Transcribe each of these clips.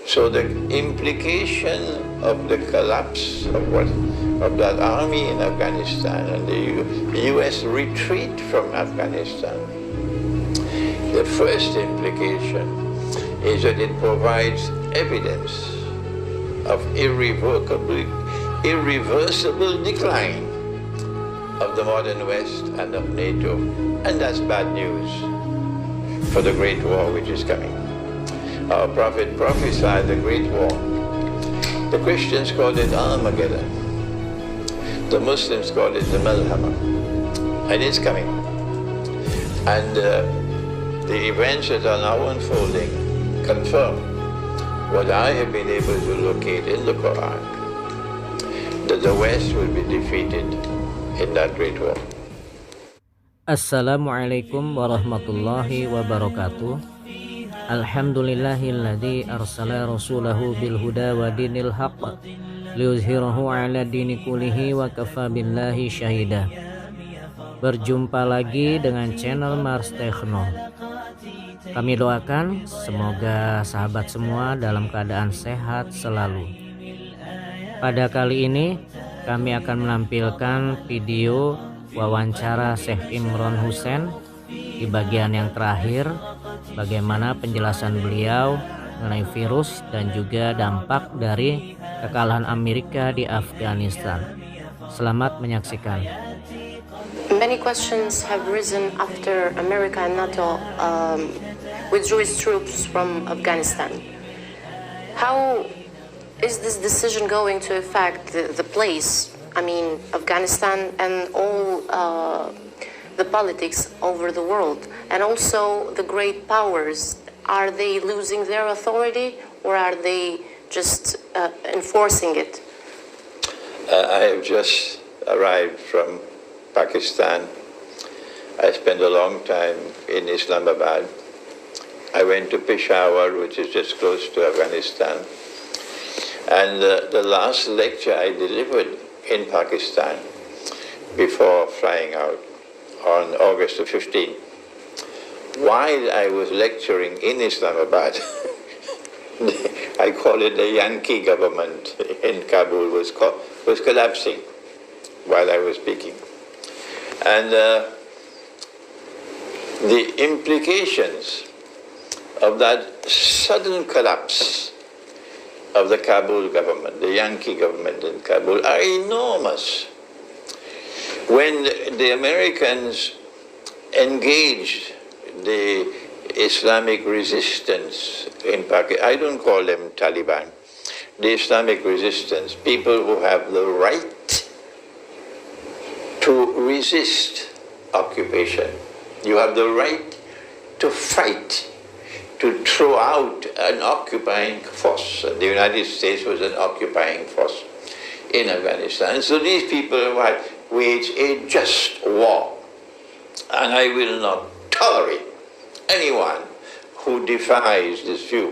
So the implication of the collapse of that army in Afghanistan and the US retreat from Afghanistan, the first implication is that it provides evidence of irreversible decline of the modern West and of NATO. And that's bad news for the Great War which is coming. Our Prophet prophesied the Great War. The Christians called it Armageddon. The Muslims call it the Malhama. And it's coming. And the events that are now unfolding confirm what I have been able to locate in the Quran, that the West will be defeated in that Great War. Assalamualaikum warahmatullahi wabarakatuh. Alhamdulillahilladzi arsala rasulahu bil huda wa dinil haqq liyuzhirahu ala dini kullihi wa kafa billahi syahida. Berjumpa lagi dengan channel Mars TECHNO. Kami doakan semoga sahabat semua dalam keadaan sehat selalu. Pada kali ini kami akan menampilkan video wawancara Sheikh Imran Hosein di bagian yang terakhir, bagaimana penjelasan beliau mengenai virus dan juga dampak dari kekalahan Amerika di Afghanistan. Selamat menyaksikan. Many questions have risen after America and NATO withdrew its troops from Afghanistan. How is this decision going to affect the place, Afghanistan and all the politics over the world, and also the great powers? Are they losing their authority, or are they just enforcing it? I have just arrived from Pakistan. I spent a long time in Islamabad. I went to Peshawar, which is just close to Afghanistan. And the last lecture I delivered in Pakistan before flying out on August the 15th, while I was lecturing in Islamabad, I call it the Yankee government in Kabul was collapsing while I was speaking. And the implications of that sudden collapse of the Kabul government, the Yankee government in Kabul, are enormous. When the Americans engaged the Islamic resistance in Pakistan, I don't call them Taliban, the Islamic resistance, people who have the right to resist occupation. You have the right to fight, to throw out an occupying force. The United States was an occupying force in Afghanistan. So these people had waged a just war. And I will not tolerate anyone who defies this view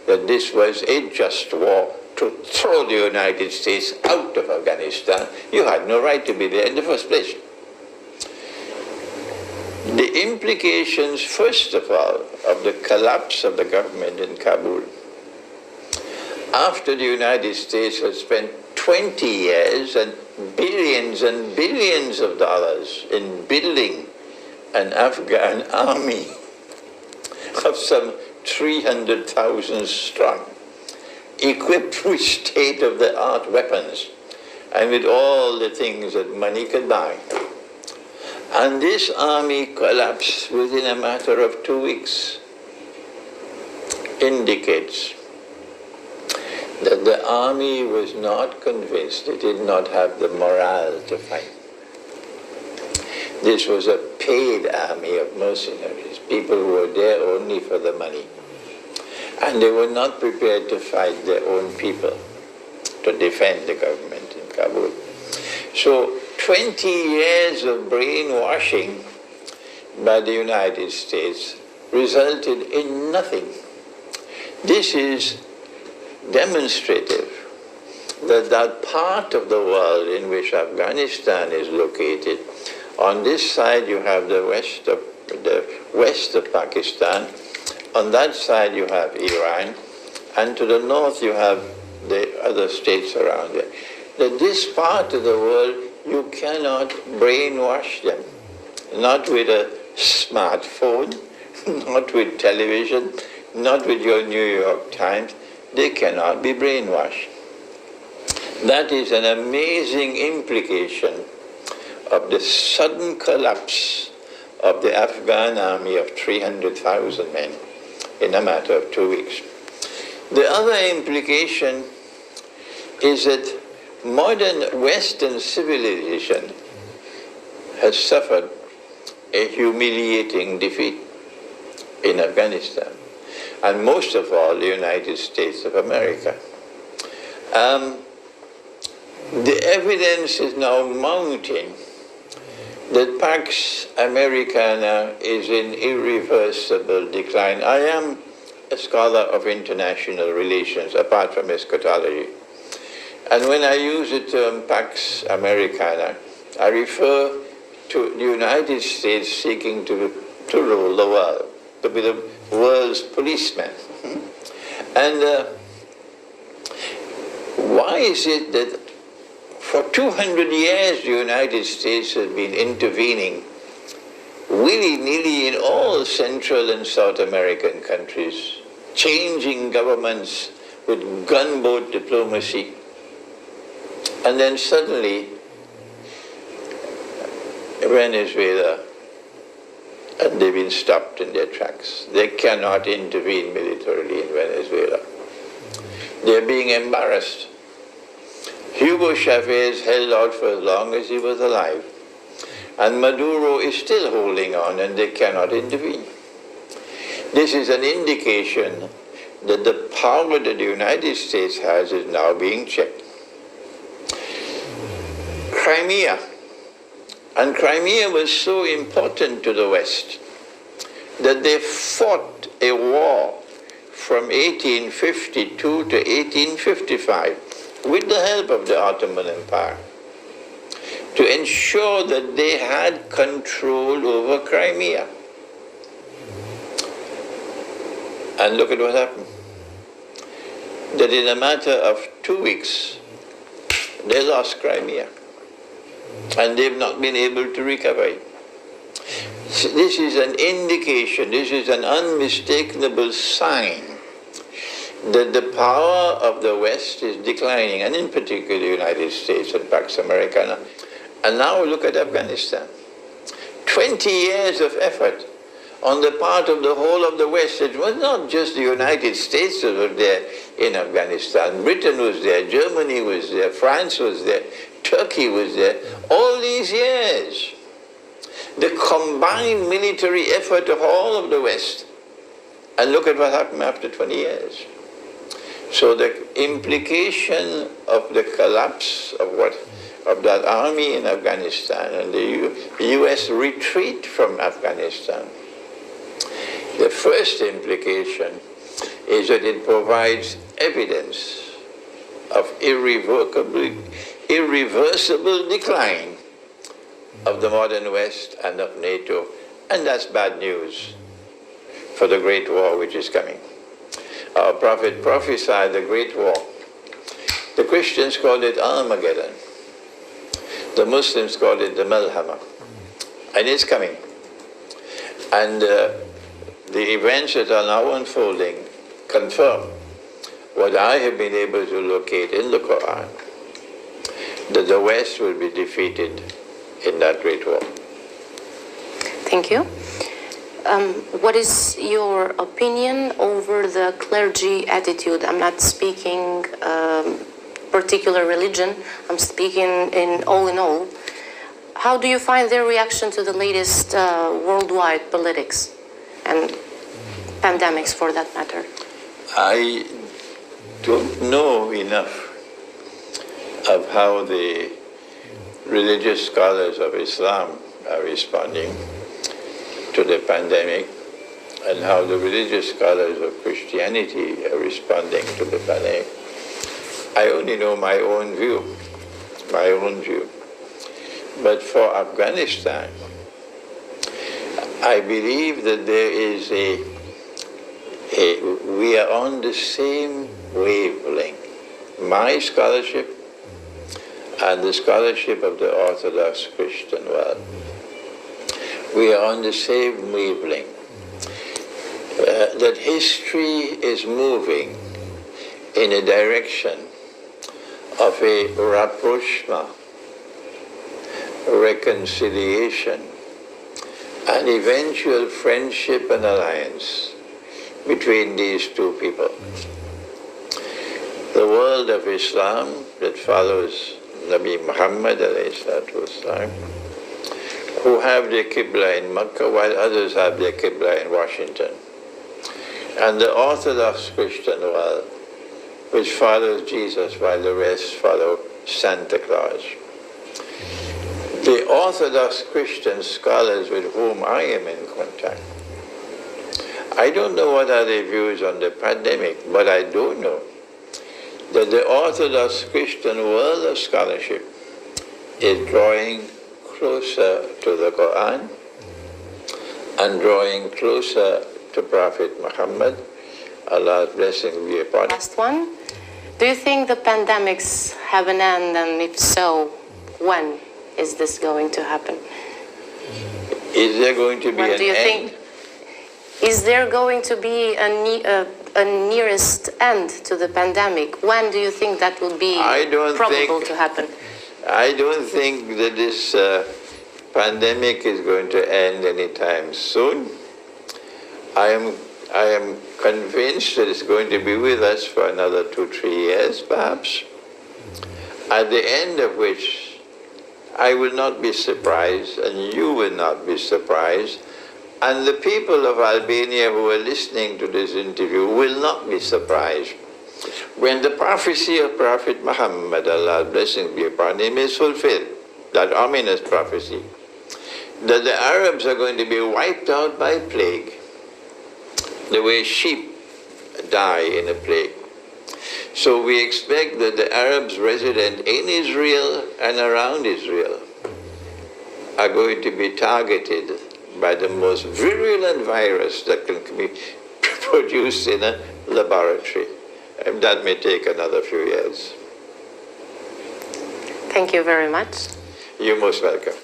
that this was a just war to throw the United States out of Afghanistan. You had no right to be there in the first place. The implications, first of all, of the collapse of the government in Kabul, after the United States had spent 20 years and billions of dollars in building an Afghan army of some 300,000 strong, equipped with state-of-the-art weapons and with all the things that money could buy. And this army collapsed within a matter of 2 weeks. Indicates that the army was not convinced, it did not have the morale to fight. This was a paid army of mercenaries, people who were there only for the money. And they were not prepared to fight their own people, to defend the government in Kabul. So 20 years of brainwashing by the United States resulted in nothing. This is demonstrative that that part of the world in which Afghanistan is located, on this side you have the west of Pakistan, on that side you have Iran, and to the north you have the other states around there. That this part of the world, you cannot brainwash them. Not with a smartphone, not with television, not with your New York Times. They cannot be brainwashed. That is an amazing implication of the sudden collapse of the Afghan army of 300,000 men in a matter of 2 weeks. The other implication is that modern Western civilization has suffered a humiliating defeat in Afghanistan, and most of all the United States of America. The evidence is now mounting that Pax Americana is in irreversible decline. I am a scholar of international relations, apart from eschatology. And when I use the term Pax Americana, I refer to the United States seeking to rule the world, to be the world's policeman. And why is it that for 200 years the United States has been intervening willy-nilly in all Central and South American countries, changing governments with gunboat diplomacy, and then suddenly Venezuela, and they've been stopped in their tracks. They cannot intervene militarily in Venezuela. They're being embarrassed. Hugo Chavez held out for as long as he was alive, and Maduro is still holding on, and they cannot intervene. This is an indication that the power that the United States has is now being checked. Crimea. And Crimea was so important to the West that they fought a war from 1852 to 1855 with the help of the Ottoman Empire to ensure that they had control over Crimea. And look at what happened. That in a matter of 2 weeks, they lost Crimea. And they've not been able to recover it. This is an indication, this is an unmistakable sign that the power of the West is declining, and in particular the United States and Pax Americana. And now look at Afghanistan. 20 years of effort on the part of the whole of the West. It was not just the United States that was there in Afghanistan. Britain was there, Germany was there, France was there, Turkey was there. All these years, the combined military effort of all of the West. And look at what happened after 20 years. So the implication of the collapse of that army in Afghanistan and the US retreat from Afghanistan, the first implication is that it provides evidence of irreversible decline of the modern West and of NATO, and that's bad news for the Great War which is coming. Our Prophet prophesied the Great War. The Christians called it Armageddon. The Muslims called it the Malhama. And it's coming. And the events that are now unfolding confirm what I have been able to locate in the Quran, that the West will be defeated in that great war. Thank you. What is your opinion over the clergy attitude? I'm not speaking particular religion, I'm speaking in all. How do you find their reaction to the latest worldwide politics and pandemics for that matter? I don't know enough of how the religious scholars of Islam are responding to the pandemic and how the religious scholars of Christianity are responding to the pandemic. I only know my own view. But for Afghanistan, I believe that there is we are on the same wavelength. My scholarship and the scholarship of the Orthodox Christian world. We are on the same wavelength. That history is moving in a direction of a rapprochement, reconciliation, and eventual friendship and alliance between these two people. The world of Islam that follows Nabi Muhammad والسلام, who have their Qibla in Mecca while others have their Qibla in Washington. And the Orthodox Christian world, which follows Jesus while the rest follow Santa Claus. The Orthodox Christian scholars with whom I am in contact, I don't know what are their views on the pandemic, but I do know that the Orthodox Christian world of scholarship is drawing closer to the Quran and drawing closer to Prophet Muhammad. Allah's blessing be upon him. Last one. Do you think the pandemics have an end, and if so, when is this going to happen? Is there going to be When an do you end? think? Is there going to be a nearest end to the pandemic? When do you think that will be probable to happen? I don't think that this pandemic is going to end anytime soon. I am convinced that it's going to be with us for another 2-3 years, perhaps, at the end of which I will not be surprised, and you will not be surprised, and the people of Albania who are listening to this interview will not be surprised when the prophecy of Prophet Muhammad, Allah's blessing be upon him, is fulfilled, that ominous prophecy, that the Arabs are going to be wiped out by plague, the way sheep die in a plague. So we expect that the Arabs resident in Israel and around Israel are going to be targeted by the most virulent virus that can be produced in a laboratory. And that may take another few years. Thank you very much. You're most welcome.